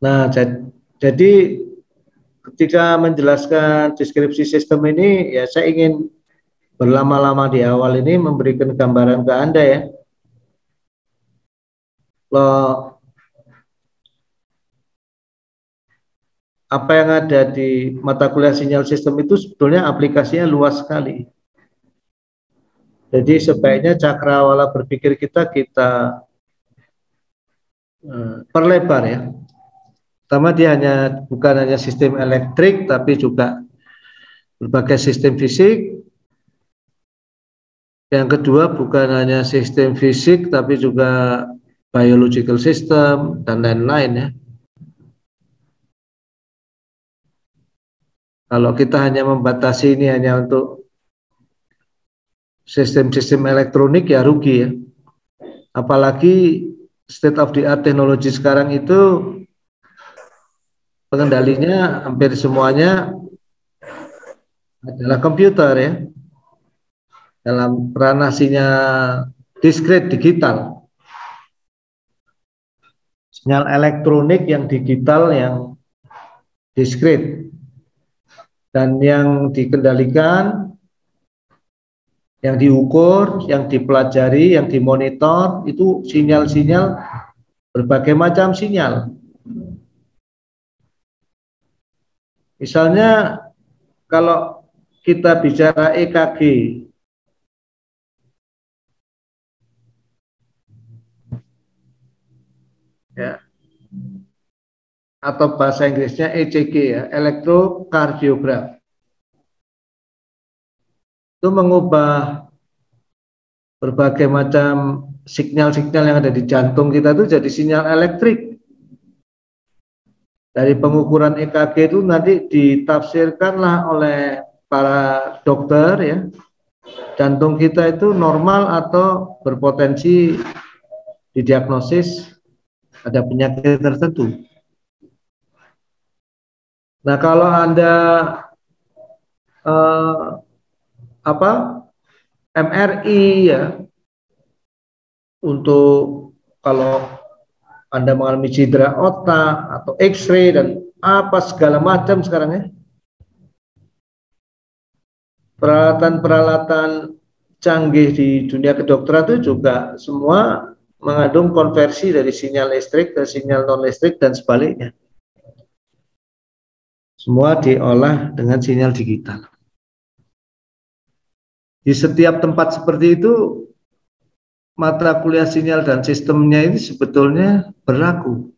Nah, jadi ketika menjelaskan deskripsi sistem ini, ya saya ingin berlama-lama di awal ini memberikan gambaran ke Anda ya. Loh, apa yang ada di mata kuliah sinyal sistem itu sebetulnya aplikasinya luas sekali. Jadi sebaiknya cakrawala berpikir kita perlebar ya. Pertama, dia bukan hanya sistem elektrik, tapi juga berbagai sistem fisik. Yang kedua, bukan hanya sistem fisik, tapi juga biological system dan lain-lain ya. Kalau kita hanya membatasi ini hanya untuk sistem-sistem elektronik, ya rugi ya. Apalagi state of the art teknologi sekarang itu pengendalinya hampir semuanya adalah komputer ya, dalam ranah sinyal diskret digital, sinyal elektronik yang digital yang diskret, dan yang dikendalikan, yang diukur, yang dipelajari, yang dimonitor itu sinyal-sinyal, berbagai macam sinyal. Misalnya kalau kita bicara EKG, ya, atau bahasa Inggrisnya ECG ya, elektrokardiograf, itu mengubah berbagai macam sinyal-sinyal yang ada di jantung kita itu jadi sinyal elektrik. Dari pengukuran EKG itu nanti ditafsirkanlah oleh para dokter ya, jantung kita itu normal atau berpotensi didiagnosis ada penyakit tertentu. Nah, kalau Anda MRI ya, untuk kalau Anda mengalami cedera otak atau X-ray dan apa segala macam sekarang ya, peralatan-peralatan canggih di dunia kedokteran itu juga semua mengandung konversi dari sinyal listrik ke sinyal non listrik dan sebaliknya. Semua diolah dengan sinyal digital. Di setiap tempat seperti itu, mata kuliah sinyal dan sistemnya ini sebetulnya berlaku.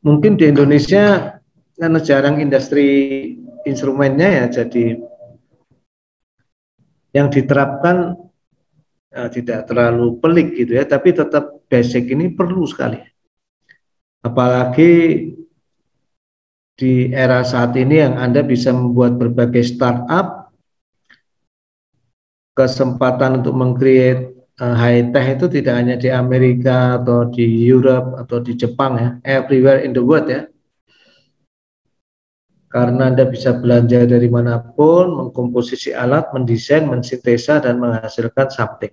Mungkin di Indonesia karena jarang industri instrumennya ya, jadi yang diterapkan tidak terlalu pelik gitu ya, tapi tetap basic ini perlu sekali. Apalagi di era saat ini yang Anda bisa membuat berbagai startup, kesempatan untuk meng-create high tech itu tidak hanya di Amerika atau di Europe atau di Jepang ya, everywhere in the world ya. Karena Anda bisa belanja dari manapun, mengkomposisi alat, mendesain, mensintesa, dan menghasilkan something.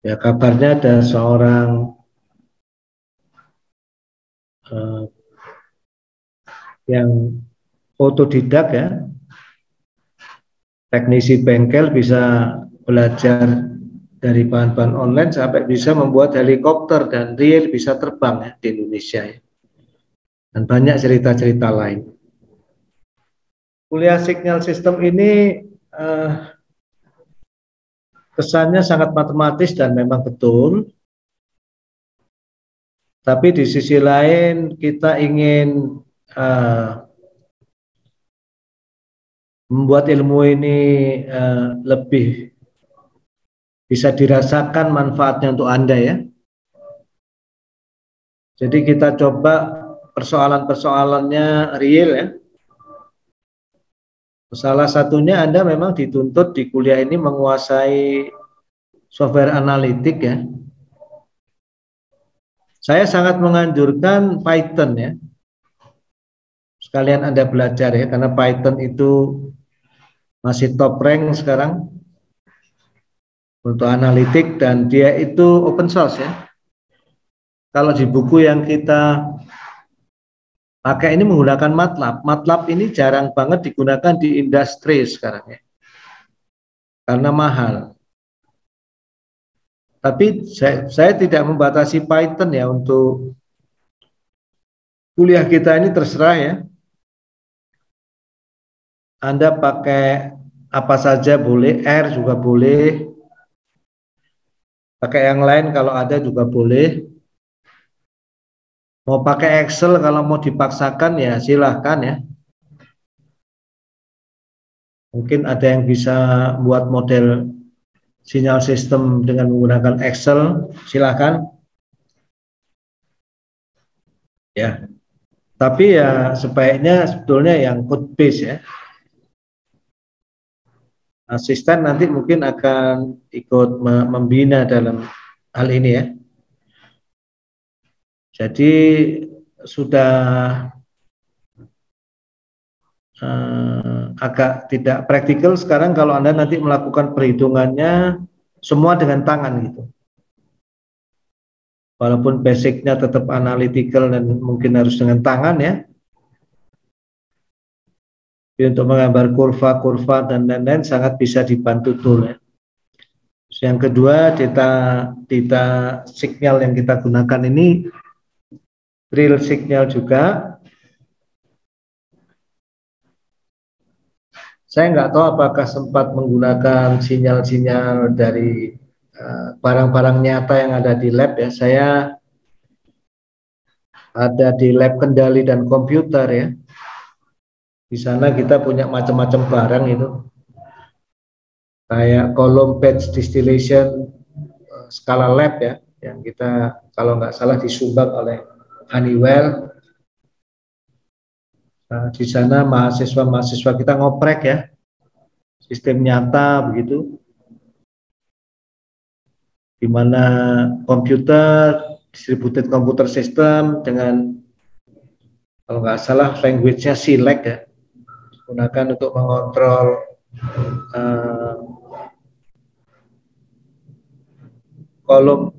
Ya, kabarnya ada seorang yang otodidak ya, teknisi bengkel, bisa belajar dari bahan-bahan online sampai bisa membuat helikopter dan real bisa terbang ya di Indonesia ya. Dan banyak cerita-cerita lain. Kuliah signal system ini kesannya sangat matematis dan memang betul. Tapi di sisi lain kita ingin membuat ilmu ini lebih bisa dirasakan manfaatnya untuk Anda ya. Jadi kita coba persoalan-persoalannya real ya. Salah satunya Anda memang dituntut di kuliah ini menguasai software analitik ya. Saya sangat menganjurkan Python ya. sekalian Anda belajar ya, karena Python itu masih top rank sekarang untuk analitik dan dia itu open source ya. Kalau di buku yang kita pakai ini menggunakan MATLAB. MATLAB ini jarang banget digunakan di industri sekarang ya, karena mahal. Tapi saya tidak membatasi Python ya untuk kuliah kita ini, terserah ya. Anda pakai apa saja boleh, R juga boleh, pakai yang lain kalau ada juga boleh. Mau pakai Excel kalau mau dipaksakan ya silahkan ya. Mungkin ada yang bisa buat model sinyal sistem dengan menggunakan Excel, silahkan. Ya, tapi ya sebaiknya sebetulnya yang code base ya. Asisten nanti mungkin akan ikut membina dalam hal ini ya. Jadi sudah agak tidak praktikal sekarang kalau Anda nanti melakukan perhitungannya semua dengan tangan gitu. Walaupun basicnya tetap analytical dan mungkin harus dengan tangan ya. Tapi untuk menggambar kurva-kurva dan lain-lain sangat bisa dibantu tool ya. Yang kedua, data signal yang kita gunakan ini real signal juga. Saya nggak tahu apakah sempat menggunakan sinyal-sinyal dari barang-barang nyata yang ada di lab ya. Saya ada di lab kendali dan komputer ya. Di sana kita punya macam-macam barang itu. Kayak column batch distillation skala lab ya, yang kita kalau nggak salah disumbang oleh Honeywell. Nah, di sana mahasiswa-mahasiswa kita ngoprek ya, sistem nyata begitu, di mana komputer, distributed computer system dengan kalau nggak salah language-nya SILEC ya, digunakan untuk mengontrol kolom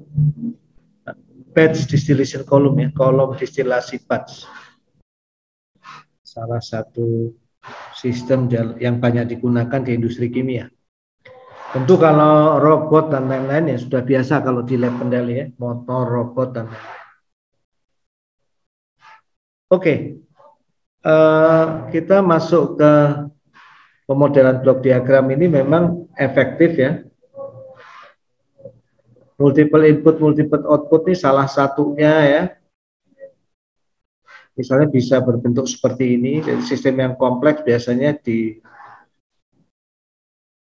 batch distillation column ya, kolom distilasi batch. Salah satu sistem yang banyak digunakan di industri kimia. Tentu kalau robot dan lain-lain ya sudah biasa kalau di lab kendali ya, motor, robot dan lain-lain. Oke, kita masuk ke pemodelan blok diagram ini memang efektif ya. Multiple input, multiple output ini salah satunya ya. Misalnya bisa berbentuk seperti ini, jadi sistem yang kompleks biasanya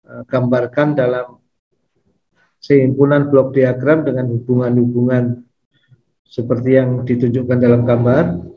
digambarkan dalam sehimpunan blok diagram dengan hubungan-hubungan seperti yang ditunjukkan dalam gambar.